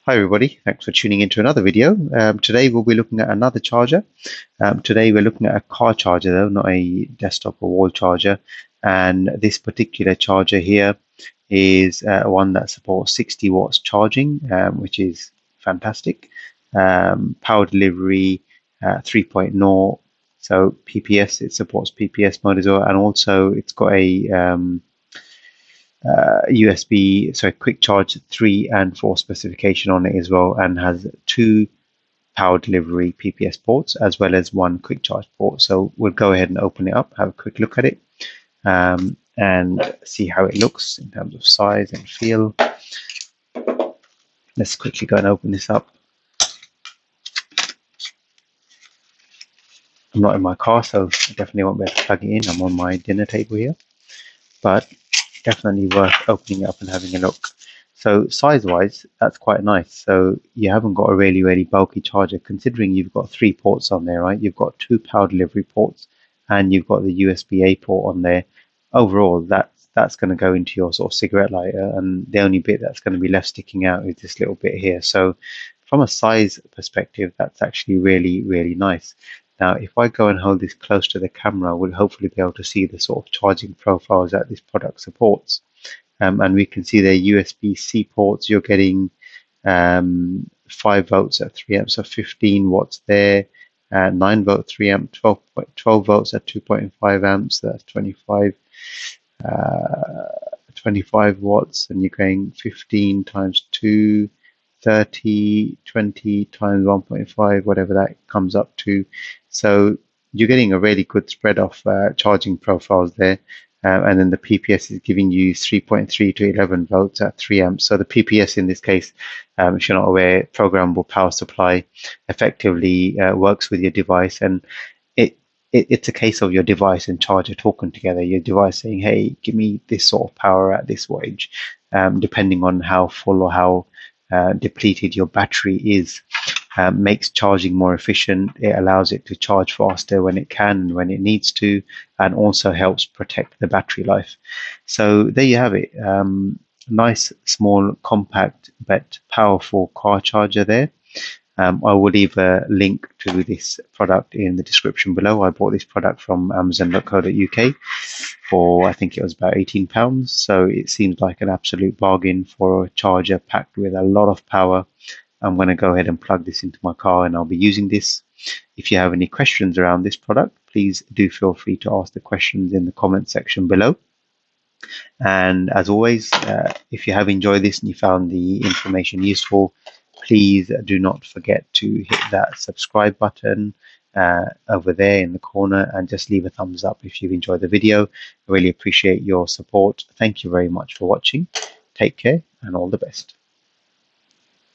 Hi everybody, thanks for tuning into another video. Today we'll be looking at another charger. Today we're looking at a car charger though, not a desktop or wall charger. And this particular charger here is one that supports 60 watts charging, which is fantastic. Power delivery 3.0, so PPS, it supports PPS mode as well, and also it's got a quick charge 3 and 4 specification on it as well, and has 2 power delivery PPS ports as well as 1 quick charge port. So we'll go ahead and open it up, have a quick look at it, and see how it looks in terms of size and feel. Let's quickly go and open this up. I'm not in my car, so I definitely won't be able to plug it in. I'm on my dinner table here, but definitely worth opening it up and having a look. So size-wise, that's quite nice. So you haven't got a really bulky charger, considering you've got 3 ports on there, right? You've got 2 power delivery ports, and you've got the USB-A port on there. Overall, that's going to go into your sort of cigarette lighter, and the only bit that's going to be left sticking out is this little bit here. So from a size perspective, that's actually really nice. Now, if I go and hold this close to the camera, we'll hopefully be able to see the sort of charging profiles that this product supports. And we can see the USB-C ports. You're getting 5 volts at 3 amps, so 15 watts there, 9 volt 3 amp, 12 volts at 2.5 amps, that's 25 watts, and you're going 15 times 2, 30, 20 times 1.5, whatever that comes up to. So you're getting a really good spread of charging profiles there. And then the PPS is giving you 3.3 to 11 volts at 3 amps. So the PPS in this case, if you're not aware, programmable power supply, effectively works with your device, and it's a case of your device and charger talking together. Your device saying, hey, give me this sort of power at this wattage, depending on how full or how depleted your battery is. Makes charging more efficient. It allows it to charge faster when it can and when it needs to, and also helps protect the battery life. So there you have it. Nice, small, compact, but powerful car charger there. I will leave a link to this product in the description below. I bought this product from Amazon.co.uk for, I think it was about £18. So it seems like an absolute bargain for a charger packed with a lot of power. I'm going to go ahead and plug this into my car, and I'll be using this. If you have any questions around this product, please do feel free to ask the questions in the comment section below. And as always, if you have enjoyed this and you found the information useful, please do not forget to hit that subscribe button over there in the corner, and just leave a thumbs up if you've enjoyed the video. I really appreciate your support. Thank you very much for watching. Take care and all the best.